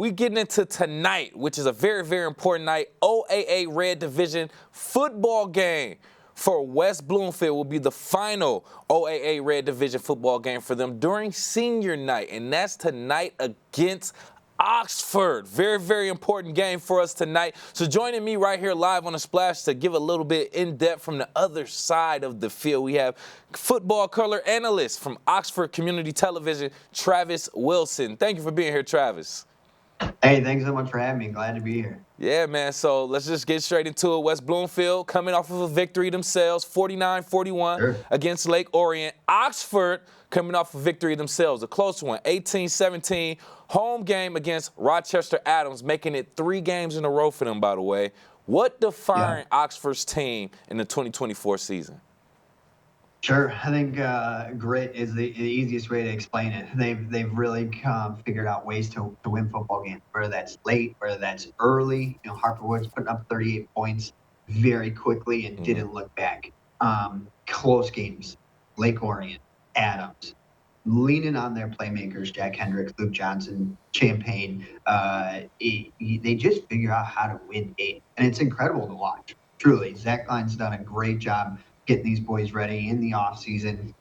we getting into tonight, which is a very, very important night. OAA-red division football game for West Bloomfield will be the final OAA-red division football game for them during senior night, and that's tonight against Oxford. Very, very important game for us tonight. So joining me right here live on the Splash to give a little bit in-depth from the other side of the field, we have football color analyst from Oxford Community Television, Travis Wilson. Thank you for being here, Travis. Hey, thanks so much for having me. Glad to be here. Yeah, man. So let's just get straight into it. West Bloomfield coming off of a victory themselves, 49-41 against Lake Orient. Oxford coming off a victory themselves, a close one, 18-17. Home game against Rochester Adams, making it 3 games in a row for them, by the way. What defined Oxford's team in the 2024 season? Sure. I think grit is the easiest way to explain it. They've really figured out ways to win football games, whether that's late, whether that's early. You know, Harper Woods putting up 38 points very quickly and didn't look back. Close games, Lake Orient, Adams, leaning on their playmakers, Jack Hendricks, Luke Johnson, Champagne. They just figure out how to win games, and it's incredible to watch. Truly, Zach Klein's done a great job getting these boys ready in the off season.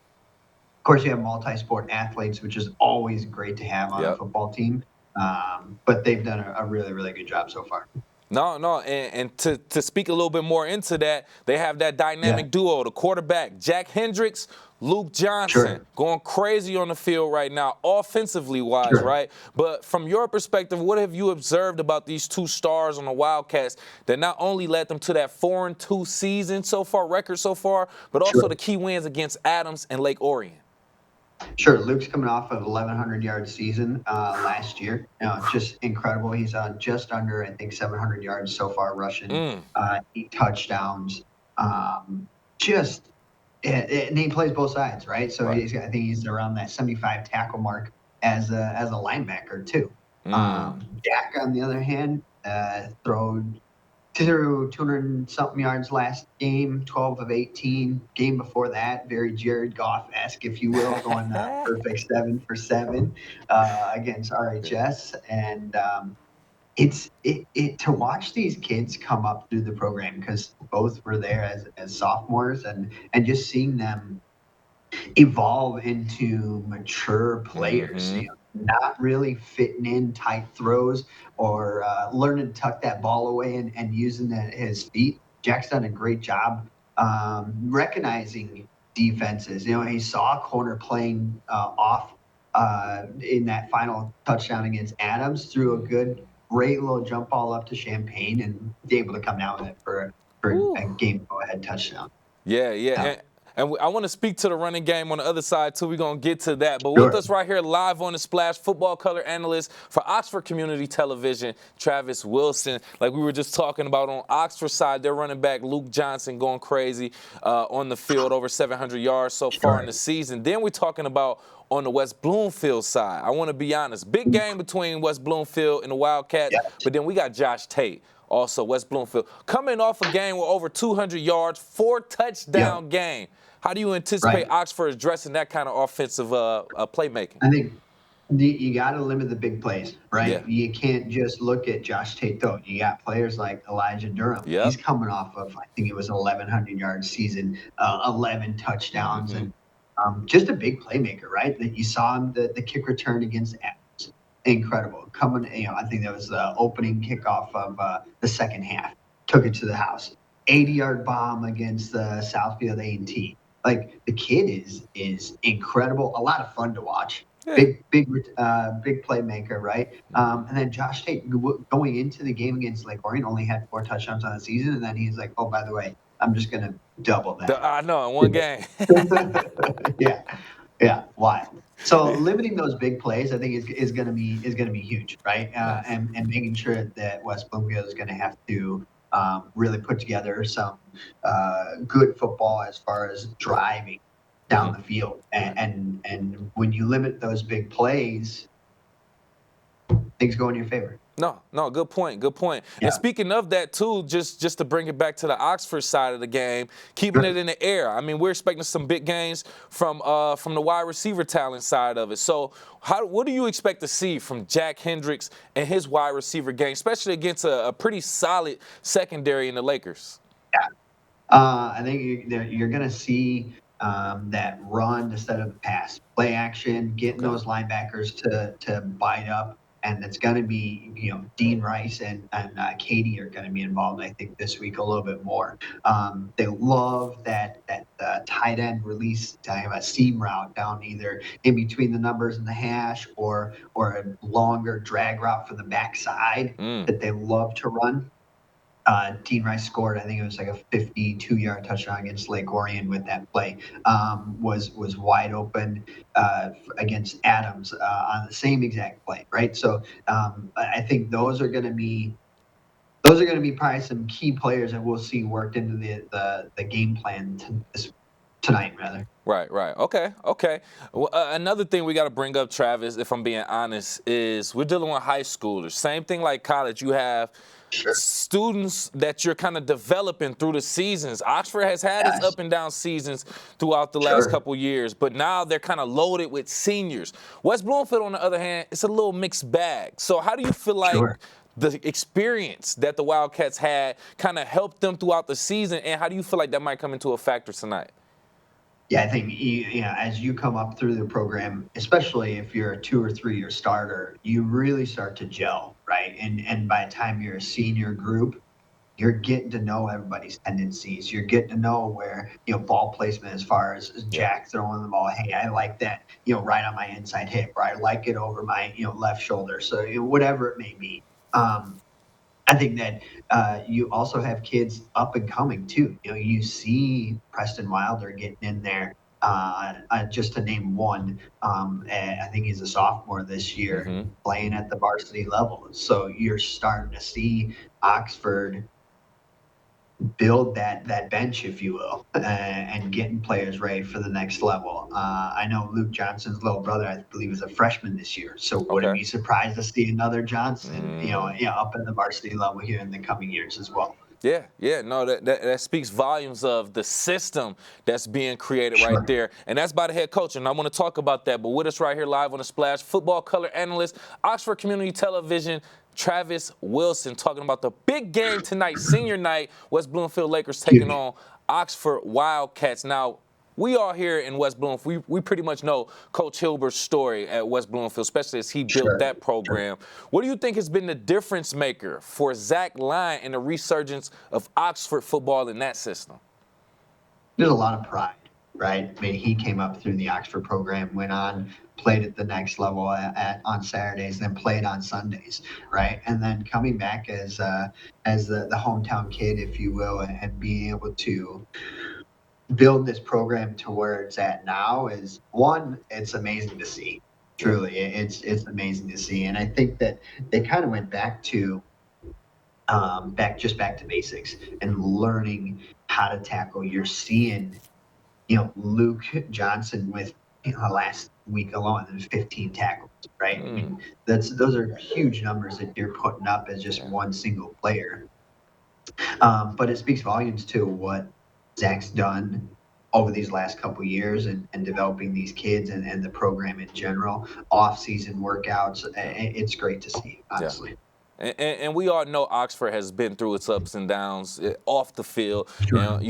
Of course, you have multi-sport athletes, which is always great to have on a football team. But they've done a really, really good job so far. And to speak a little bit more into that, they have that dynamic duo, the quarterback, Jack Hendricks, Luke Johnson, going crazy on the field right now, offensively wise, right? But from your perspective, what have you observed about these 2 stars on the Wildcats that not only led them to that 4-2 season so far, record so far, but also the key wins against Adams and Lake Orient? Sure. Luke's coming off of 1,100-yard season last year. You know, just incredible. He's on just under, I think, 700 yards so far rushing, 8 touchdowns. And he plays both sides, right? So I think he's around that 75 tackle mark as a linebacker too. Jack, on the other hand, threw 200-something yards last game, 12 of 18. Game before that, very Jared Goff-esque, if you will, going perfect 7 for 7 against RHS. And to watch these kids come up through the program, because both were there as sophomores, and just seeing them evolve into mature players, you know, not really fitting in tight throws or learning to tuck that ball away and using his feet. Jack's done a great job recognizing defenses. You know, he saw a corner playing off in that final touchdown against Adams, threw a great little jump ball up to Champagne and be able to come down with it for a game go-ahead touchdown. And I want to speak to the running game on the other side, too. We're going to get to that. But with us right here live on the Splash, football color analyst for Oxford Community Television, Travis Wilson. Like we were just talking about on Oxford side, their running back, Luke Johnson, going crazy on the field, over 700 yards so far in the season. Then we're talking about on the West Bloomfield side. I want to be honest. Big game between West Bloomfield and the Wildcats, but then we got Josh Tate. Also, West Bloomfield coming off a game with over 200 yards, 4-touchdown game. How do you anticipate Oxford addressing that kind of offensive playmaking? I think you got to limit the big plays, right? You can't just look at Josh Tate, though. You got players like Elijah Durham. He's coming off of, I think it was 1,100-yard season, 11 touchdowns, and just a big playmaker, right? That you saw him, the kick return against Adams. Incredible. Coming, you know, I think that was the opening kickoff of the second half. Took it to the house. 80-yard bomb against Southfield A&T. Like, the kid is incredible. A lot of fun to watch. Big playmaker, right? And then Josh Tate going into the game against Lake Orient only had 4 touchdowns on the season, and then he's like, oh, by the way, I'm just gonna double that. I know, in one game. Wild. So limiting those big plays, I think, is gonna be huge, right? And making sure that West Bloomfield is gonna have to really put together some good football as far as driving down the field. And when you limit those big plays, things go in your favor. No, good point, good point. Yeah. And speaking of that too, just to bring it back to the Oxford side of the game, keeping it in the air. I mean, we're expecting some big gains from the wide receiver talent side of it. So, what do you expect to see from Jack Hendricks and his wide receiver game, especially against a pretty solid secondary in the Lakers? Yeah. I think you're going to see that run instead of the pass, play action, getting those linebackers to bite up, and it's going to be Dean Rice and Katie are going to be involved. I think this week a little bit more. They love that tight end release time, a seam route down either in between the numbers and the hash, or a longer drag route from the backside that they love to run. Dean Rice scored, I think it was like a 52-yard touchdown against Lake Orion with that play. Was wide open against Adams on the same exact play, right? So I think those are going to be probably some key players that we'll see worked into the game plan tonight, rather. Right. Okay. Well, another thing we got to bring up, Travis, if I'm being honest, is we're dealing with high schoolers. Same thing like college. You have students that you're kind of developing through the seasons. Oxford has had its up and down seasons throughout the last couple years, but now they're kind of loaded with seniors. West Bloomfield, on the other hand, it's a little mixed bag. So how do you feel like the experience that the Wildcats had kind of helped them throughout the season, and how do you feel like that might come into a factor tonight? Yeah, I think as you come up through the program, especially if you're a 2 or 3 year starter, you really start to gel, right? And by the time you're a senior group, you're getting to know everybody's tendencies. You're getting to know where ball placement, as far as Jack throwing the ball. Hey, I like that right on my inside hip, or I like it over my left shoulder. So whatever it may be. I think that you also have kids up and coming too. You see Preston Wilder getting in there. Just to name one, I think he's a sophomore this year, playing at the varsity level. So you're starting to see Oxford build that bench, if you will, and getting players ready for the next level. I know Luke Johnson's little brother, I believe, is a freshman this year. So wouldn't be surprised to see another Johnson, up in the varsity level here in the coming years as well. Yeah, no, that speaks volumes of the system that's being created right there. And that's by the head coach, and I want to talk about that. But with us right here live on The Splash, football color analyst, Oxford Community Television, Travis Wilson, talking about the big game tonight, senior night, West Bloomfield Lakers taking on Oxford Wildcats. Now, we all here in West Bloomfield, we pretty much know Coach Hilbert's story at West Bloomfield, especially as he built that program. What do you think has been the difference maker for Zach Lyon in the resurgence of Oxford football in that system? There's a lot of pride, right? I mean, he came up through the Oxford program, went on, played at the next level on Saturdays, then played on Sundays, right? And then coming back as the hometown kid, if you will, and being able to build this program to where it's at now is one, it's amazing to see. Truly, it's amazing to see. And I think that they kind of went back to back to basics and learning how to tackle. You're seeing, Luke Johnson with last week alone, there's 15 tackles, right? I mean, those are huge numbers that you're putting up as just one single player. But it speaks volumes to what Zach's done over these last couple of years and developing these kids and the program in general, off-season workouts. It's great to see, honestly. And we all know Oxford has been through its ups and downs off the field. And,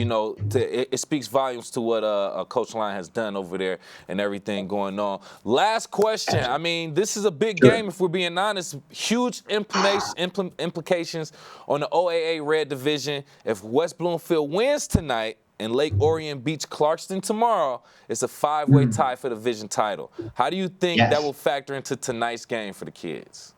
it speaks volumes to what Coach Lyon has done over there and everything going on. Last question. I mean, this is a big game, if we're being honest. Huge implications on the OAA-red division. If West Bloomfield wins tonight and Lake Orion beats Clarkston tomorrow, it's a 5-way tie for the division title. How do you think that will factor into tonight's game for the kids?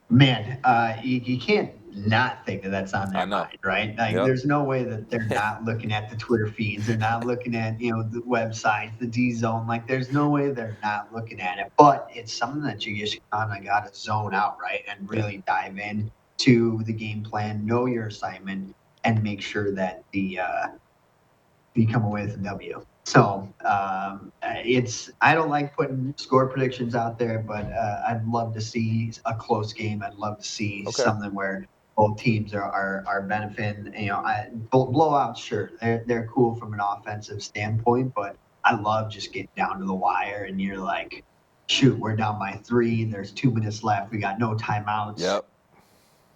Man, you can't not think that that's on their mind, right? Like, there's no way that they're not looking at the Twitter feeds. They're not looking at, the websites, the D-Zone. Like, there's no way they're not looking at it. But it's something that you just kind of got to zone out, right, and really dive in to the game plan, know your assignment, and make sure that you come away with a W. So I don't like putting score predictions out there, but I'd love to see a close game. I'd love to see something where both teams are benefiting. You know, blowouts, sure, they're cool from an offensive standpoint, but I love just getting down to the wire and you're like, shoot, we're down by 3. There's 2 minutes left. We got no timeouts. Yep.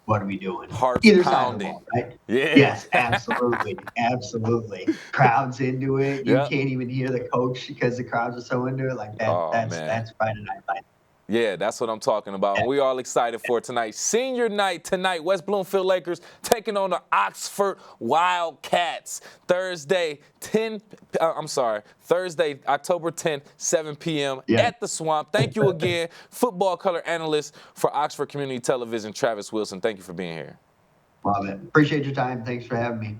What are we doing? Hearts Either pounding. side of the ball, right? Yeah. Yes, absolutely. Absolutely. Crowd's into it. You Yep. can't even hear the coach because the crowds are so into it. Like that. That's Friday Night Lights. Yeah, that's what I'm talking about. And we all excited for tonight. Senior night tonight, West Bloomfield Lakers taking on the Oxford Wildcats. Thursday, October 10th, 7 p.m. at the Swamp. Thank you again, football color analyst for Oxford Community Television, Travis Wilson. Thank you for being here. Love it. Appreciate your time. Thanks for having me.